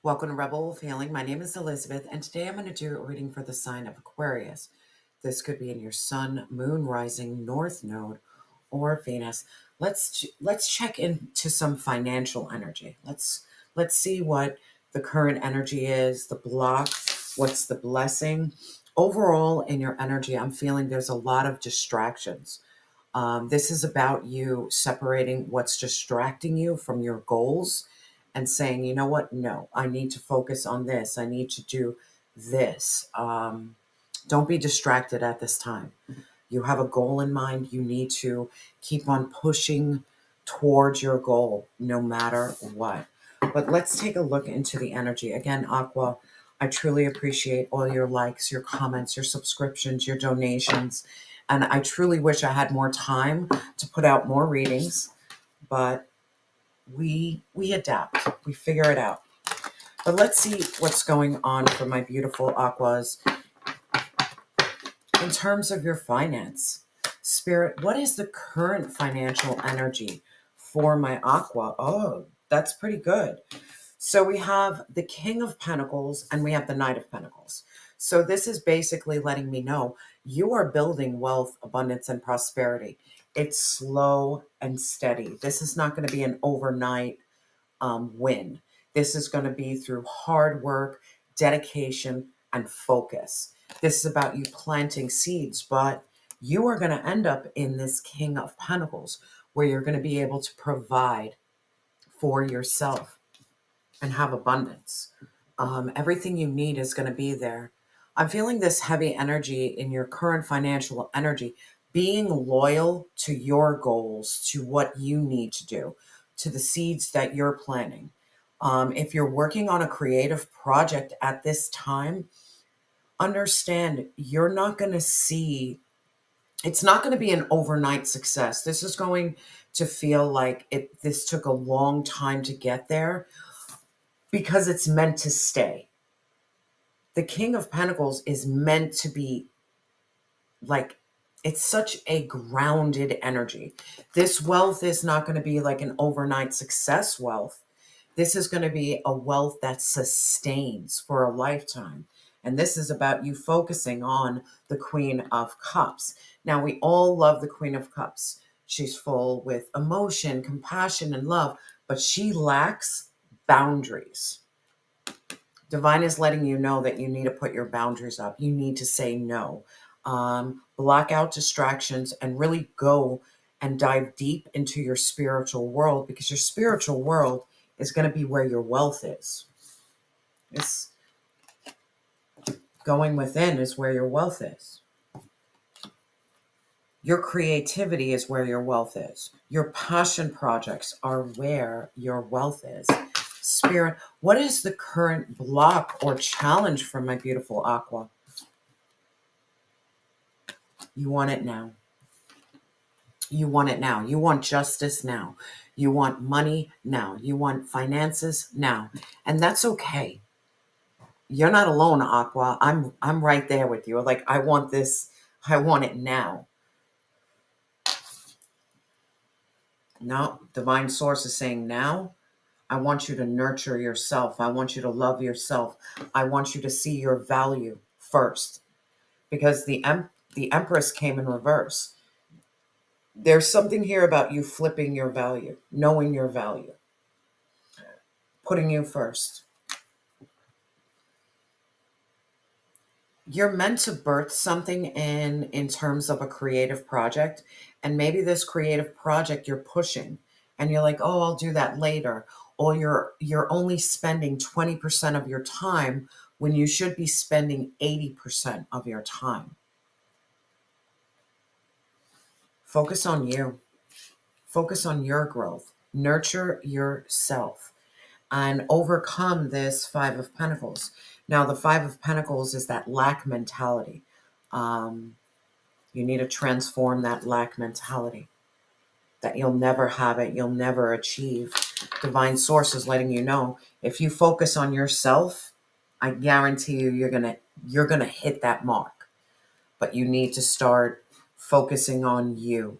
Welcome to Rebel Wolf Healing. My name is Elizabeth, and today I'm going to do a reading for the sign of Aquarius. This could be in your Sun, Moon, Rising, North Node, or Venus. Let's check into some financial energy. Let's see what the current energy is, the block, what's the blessing. Overall, in your energy, I'm feeling there's a lot of distractions. This is about you separating what's distracting you from your goals and saying, you know what? No, I need to focus on this. I need to do this. Don't be distracted at this time. You have a goal in mind. You need to keep on pushing towards your goal no matter what. But let's take a look into the energy. Again, Aqua, I truly appreciate all your likes, your comments, your subscriptions, your donations. And I truly wish I had more time to put out more readings, but we adapt. We figure it out. But let's see what's going on for my beautiful Aquas in terms of your finance. Spirit, what is the current financial energy for my Aqua? Oh, that's pretty good. So we have the King of Pentacles and we have the Knight of Pentacles. So this is basically letting me know you are building wealth, abundance, and prosperity. It's slow and steady. This is not going to be an overnight win. This is going to be through hard work, dedication, and focus. This is about you planting seeds, but you are going to end up in this King of Pentacles where you're going to be able to provide for yourself and have abundance. Everything you need is going to be there. I'm feeling this heavy energy in your current financial energy, being loyal to your goals, to what you need to do, to the seeds that you're planting. If you're working on a creative project at this time, understand you're not going to see, it's not going to be an overnight success. This is going to feel like this took a long time to get there because it's meant to stay. The King of Pentacles is meant to be like, it's such a grounded energy. This wealth is not going to be like an overnight success wealth. This is going to be a wealth that sustains for a lifetime. And this is about you focusing on the Queen of Cups. Now, we all love the Queen of Cups. She's full with emotion, compassion, and love, but she lacks boundaries. Divine is letting you know that you need to put your boundaries up. You need to say no. Block out distractions and really go and dive deep into your spiritual world, because your spiritual world is going to be where your wealth is. It's going within is where your wealth is. Your creativity is where your wealth is. Your passion projects are where your wealth is. Spirit, what is the current block or challenge for my beautiful Aqua? You want it now. You want it now. You want justice now. You want money now. You want finances now. And that's okay. You're not alone, Aqua. I'm right there with you. Like, I want this. I want it now. No, divine source is saying now. I want you to nurture yourself. I want you to love yourself. I want you to see your value first, because the Empress came in reverse. There's something here about you flipping your value, knowing your value, putting you first. You're meant to birth something in terms of a creative project, and maybe this creative project you're pushing and you're like, oh, I'll do that later, or you're only spending 20% of your time when you should be spending 80% of your time. Focus on you. Focus on your growth. Nurture yourself and overcome this Five of Pentacles. Now, the Five of Pentacles is that lack mentality. You need to transform that lack mentality, that you'll never have it, you'll never achieve. Divine source is letting you know, if you focus on yourself, I guarantee you, you're gonna hit that mark. But you need to start focusing on you.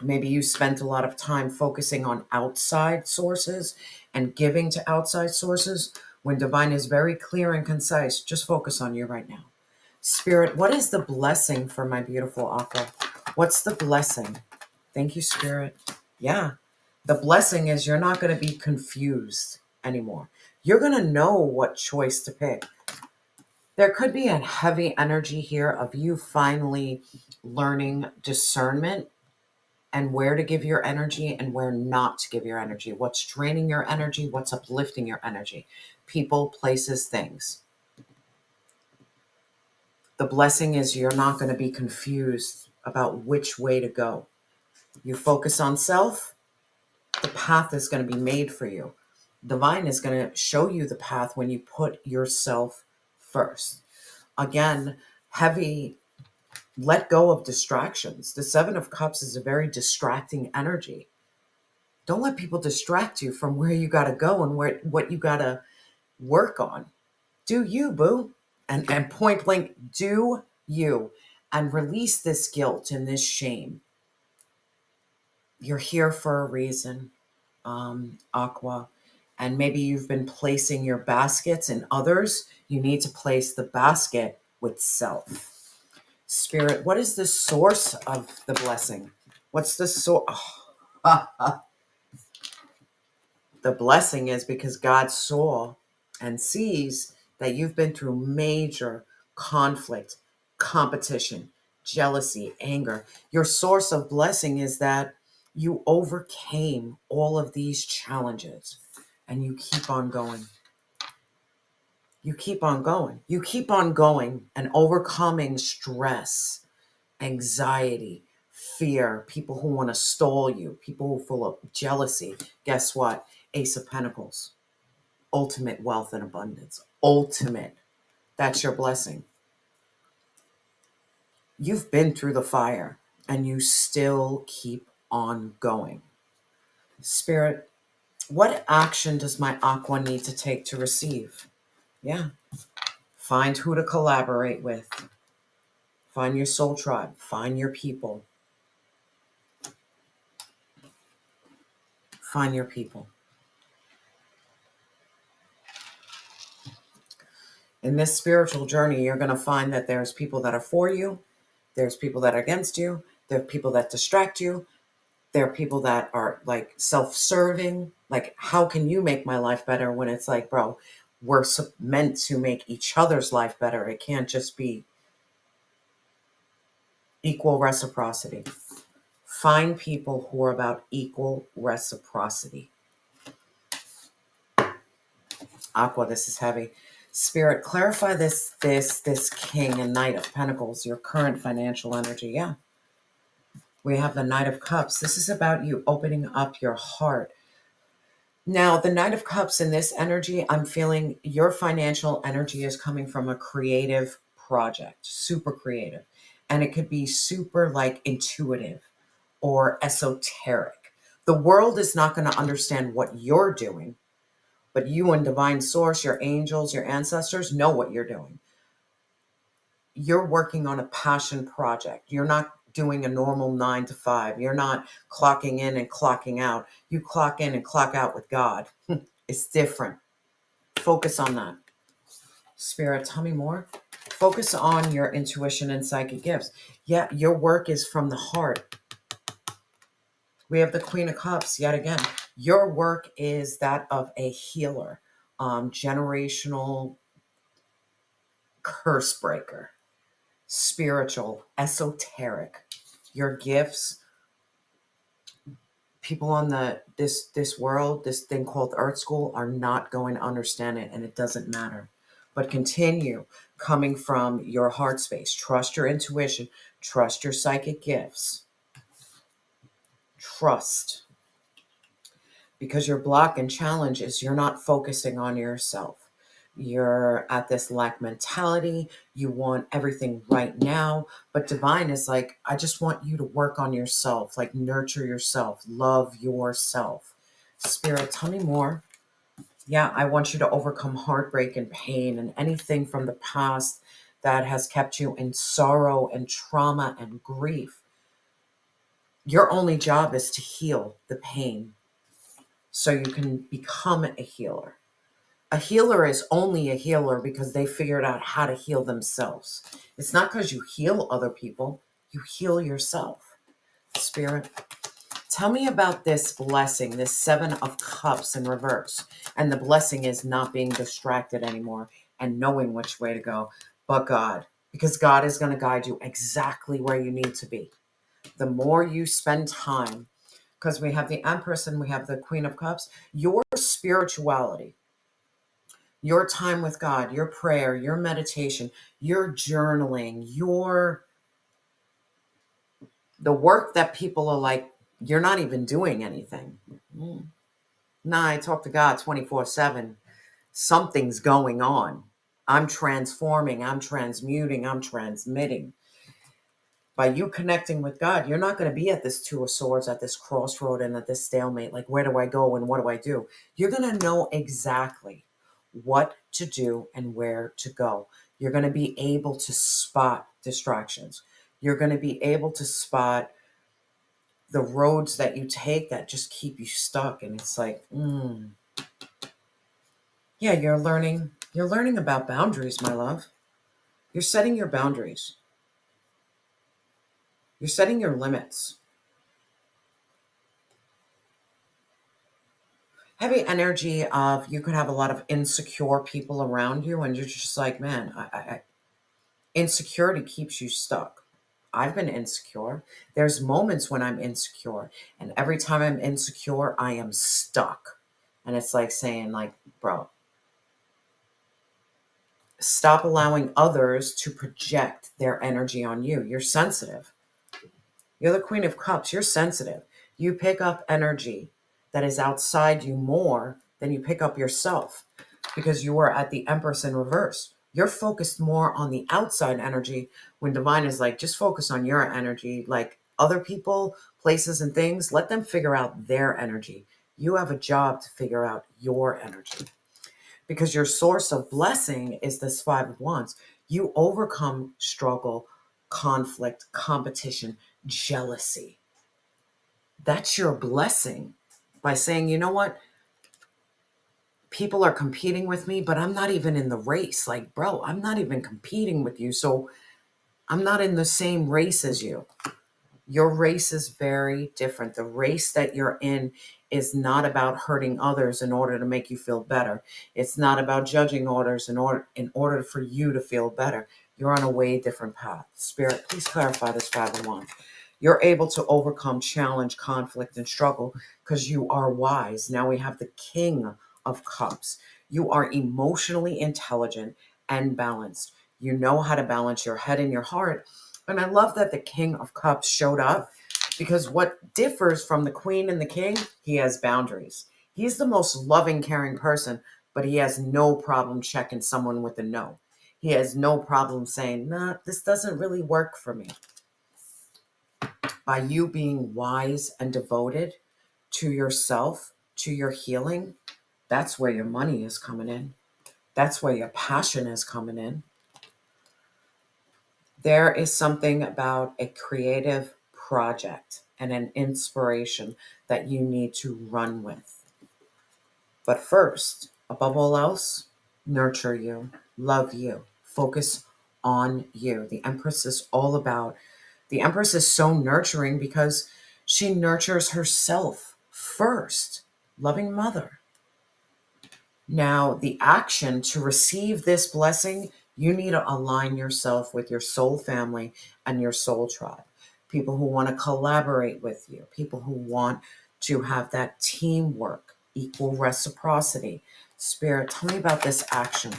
Maybe you spent a lot of time focusing on outside sources and giving to outside sources, when divine is very clear and concise, just focus on you right now. Spirit, what is the blessing for my beautiful Aqua? What's the blessing? Thank you, Spirit. Yeah. The blessing is you're not going to be confused anymore. You're going to know what choice to pick. There could be a heavy energy here of you finally learning discernment and where to give your energy and where not to give your energy. What's draining your energy? What's uplifting your energy? People, places, things. The blessing is you're not going to be confused about which way to go. You focus on self, the path is going to be made for you. Divine is going to show you the path when you put yourself first. Again, heavy, let go of distractions. The Seven of Cups is a very distracting energy. Don't let people distract you from where you got to go and what you got to work on. Do you, boo. And point blank, do you. And release this guilt and this shame. You're here for a reason, Aqua. And maybe you've been placing your baskets in others. You need to place the basket with self. Spirit, what is the source of the blessing? What's the source? Oh. The blessing is because God saw and sees that you've been through major conflict, competition, jealousy, anger. Your source of blessing is that you overcame all of these challenges and you keep on going. You keep on going. You keep on going and overcoming stress, anxiety, fear, people who want to stall you, people who are full of jealousy. Guess what? Ace of Pentacles. Ultimate wealth and abundance. Ultimate. That's your blessing. You've been through the fire and you still keep on going. Spirit, what action does my Aqua need to take to receive? Yeah. Find who to collaborate with. Find your soul tribe. Find your people. Find your people. In this spiritual journey, you're going to find that there's people that are for you. There's people that are against you. There are people that distract you. There are people that are like self-serving. Like, how can you make my life better when it's like, bro, we're meant to make each other's life better. It can't just be equal reciprocity. Find people who are about equal reciprocity. Aqua, this is heavy. Spirit, clarify this King and Knight of Pentacles, your current financial energy. Yeah. We have the Knight of Cups. This is about you opening up your heart. Now, the Knight of Cups in this energy, I'm feeling your financial energy is coming from a creative project, super creative. And it could be super like intuitive or esoteric. The world is not going to understand what you're doing, but you and divine source, your angels, your ancestors know what you're doing. You're working on a passion project. You're not doing a normal 9 to 5. You're not clocking in and clocking out. You clock in and clock out with God. It's different. Focus on that. Spirit, tell me more. Focus on your intuition and psychic gifts. Yeah, your work is from the heart. We have the Queen of Cups yet again. Your work is that of a healer, generational curse breaker, spiritual, esoteric. Your gifts, people on this world, this thing called Earth School, are not going to understand it, and it doesn't matter. But continue coming from your heart space. Trust your intuition. Trust your psychic gifts. Trust. Because your block and challenge is you're not focusing on yourself. You're at this lack mentality. You want everything right now. But divine is like, I just want you to work on yourself, like nurture yourself, love yourself. Spirit, tell me more. Yeah, I want you to overcome heartbreak and pain and anything from the past that has kept you in sorrow and trauma and grief. Your only job is to heal the pain. so you can become a healer. A healer is only a healer because they figured out how to heal themselves. It's not because you heal other people, you heal yourself. Spirit, tell me about this blessing, this 7 of Cups in reverse. And the blessing is not being distracted anymore and knowing which way to go, but God, because God is going to guide you exactly where you need to be. The more you spend time, because we have the Empress and we have the Queen of Cups, your spirituality, your time with God, your prayer, your meditation, your journaling, the work that people are like, you're not even doing anything. Nah, I talk to God 24/7. Something's going on. I'm transforming, I'm transmuting, I'm transmitting. By you connecting with God, you're not going to be at this Two of Swords, at this crossroad, and at this stalemate. Like, where do I go and what do I do? You're going to know exactly what to do and where to go. You're going to be able to spot distractions. You're going to be able to spot the roads that you take that just keep you stuck. And it's like, yeah, you're learning about boundaries, my love. You're setting your boundaries. You're setting your limits. Heavy energy of you could have a lot of insecure people around you, and you're just like, man, insecurity keeps you stuck. I've been insecure. There's moments when I'm insecure, and every time I'm insecure, I am stuck. And it's like saying, like, bro, stop allowing others to project their energy on you. You're sensitive. You're the Queen of Cups. You're sensitive. You pick up energy that is outside you more than you pick up yourself because you are at the Empress in reverse. You're focused more on the outside energy when divine is like, just focus on your energy. Like other people, places, and things, let them figure out their energy. You have a job to figure out your energy because your source of blessing is this 5 of Wands. You overcome struggle, conflict, competition, jealousy. That's your blessing by saying, you know what? People are competing with me, but I'm not even in the race. Like, bro, I'm not even competing with you. So I'm not in the same race as you. Your race is very different. The race that you're in is not about hurting others in order to make you feel better. It's not about judging others in order for you to feel better. You're on a way different path. Spirit, please clarify this 5 of Wands. You're able to overcome challenge, conflict, and struggle because you are wise. Now we have the King of Cups. You are emotionally intelligent and balanced. You know how to balance your head and your heart. And I love that the King of Cups showed up because what differs from the Queen and the King, he has boundaries. He's the most loving, caring person, but he has no problem checking someone with a no. He has no problem saying, nah, this doesn't really work for me. By you being wise and devoted to yourself, to your healing, that's where your money is coming in. That's where your passion is coming in. There is something about a creative project and an inspiration that you need to run with. But first, above all else, nurture you, love you, focus on you. The Empress is so nurturing because she nurtures herself first. Loving mother. Now, the action to receive this blessing, you need to align yourself with your soul family and your soul tribe. People who want to collaborate with you, people who want to have that teamwork, equal reciprocity. Spirit, tell me about this action.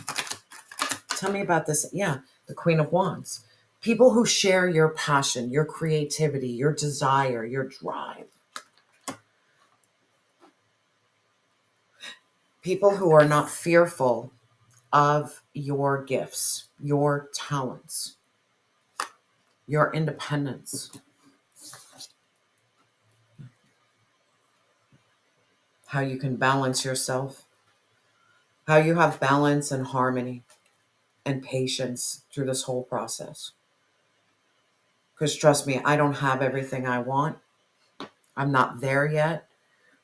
Tell me about this. Yeah, the Queen of Wands. People who share your passion, your creativity, your desire, your drive. People who are not fearful of your gifts, your talents, your independence, how you can balance yourself, how you have balance and harmony and patience through this whole process. Because trust me, I don't have everything I want. I'm not there yet,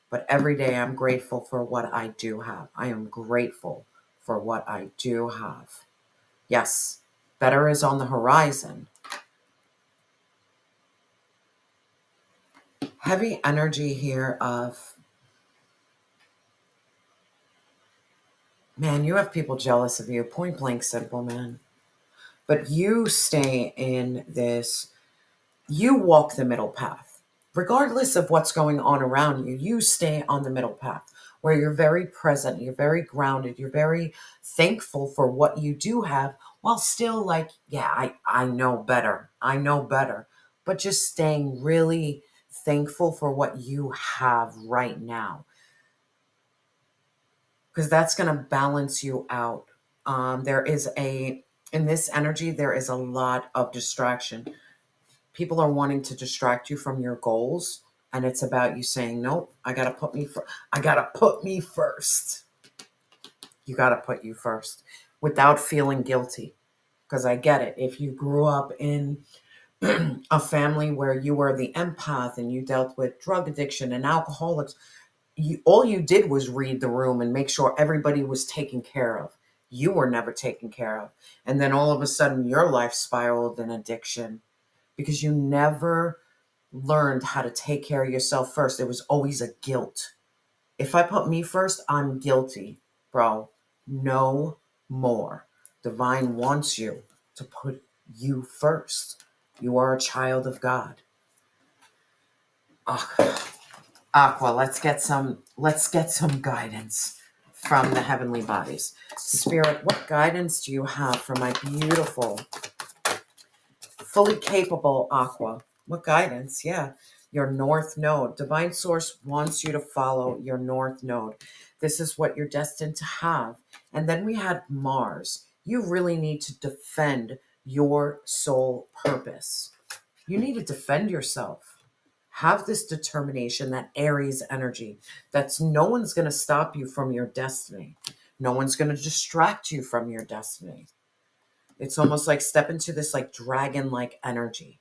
But every day I'm grateful for what I do have. I am grateful for what I do have. Yes, better is on the horizon. Heavy energy here of, man, you have people jealous of you. Point blank simple, man. But you stay in this, you walk the middle path. Regardless of what's going on around you, you stay on the middle path where you're very present, you're very grounded, you're very thankful for what you do have while still like, yeah, I know better. I know better. But just staying really thankful for what you have right now, because that's going to balance you out. There is in this energy, there is a lot of distraction. People are wanting to distract you from your goals, and it's about you saying, nope, I got to put me first. You got to put you first without feeling guilty. Because I get it. If you grew up in a family where you were the empath and you dealt with drug addiction and alcoholics, all you did was read the room and make sure everybody was taken care of. You were never taken care of. And then all of a sudden your life spiraled in addiction because you never learned how to take care of yourself first. It was always a guilt. If I put me first, I'm guilty, bro. No more. Divine wants you to put you first. You are a child of God. Oh, Aqua, let's get some guidance from the heavenly bodies. Spirit, what guidance do you have for my beautiful, fully capable Aqua? What guidance? Yeah. Your North Node. Divine Source wants you to follow your North Node. This is what you're destined to have. And then we had Mars. You really need to defend your soul purpose. You need to defend yourself. Have this determination, that Aries energy. That's no one's going to stop you from your destiny. No one's going to distract you from your destiny. It's almost like step into this like dragon-like energy.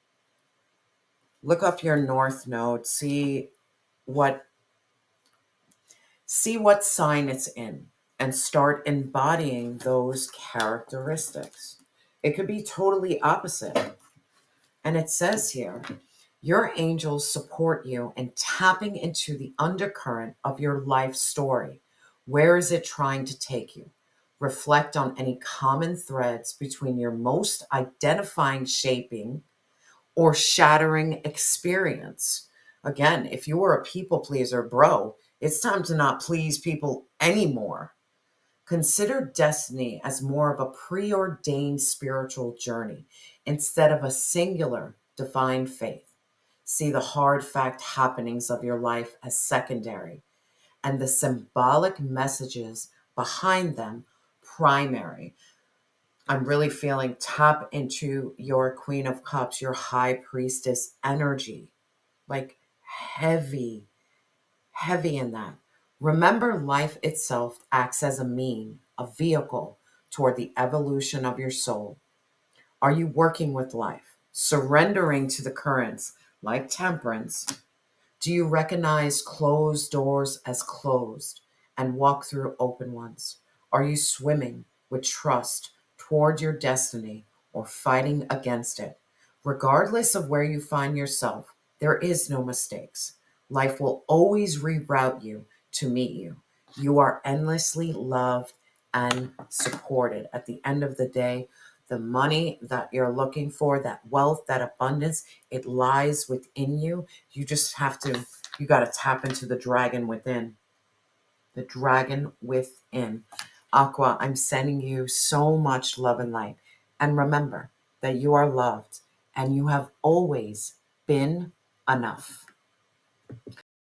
Look up your North Node, what what sign it's in, and start embodying those characteristics. It could be totally opposite. And it says here, your angels support you in tapping into the undercurrent of your life story. Where is it trying to take you? Reflect on any common threads between your most identifying shaping or shattering experience. Again, if you were a people pleaser, bro, it's time to not please people anymore. Consider destiny as more of a preordained spiritual journey instead of a singular divine faith. See the hard fact happenings of your life as secondary and the symbolic messages behind them primary. I'm really feeling tap into your Queen of Cups, your High Priestess energy, like heavy, heavy in that. Remember, life itself acts as a mean, a vehicle toward the evolution of your soul. Are you working with life, surrendering to the currents like temperance? Do you recognize closed doors as closed and walk through open ones? Are you swimming with trust toward your destiny or fighting against it? Regardless of where you find yourself, there is no mistakes. Life will always reroute you to meet you. You are endlessly loved and supported. At the end of the day, the money that you're looking for, that wealth, that abundance, it lies within you. You got to tap into the dragon within. The dragon within. Aqua, I'm sending you so much love and light. And remember that you are loved and you have always been enough.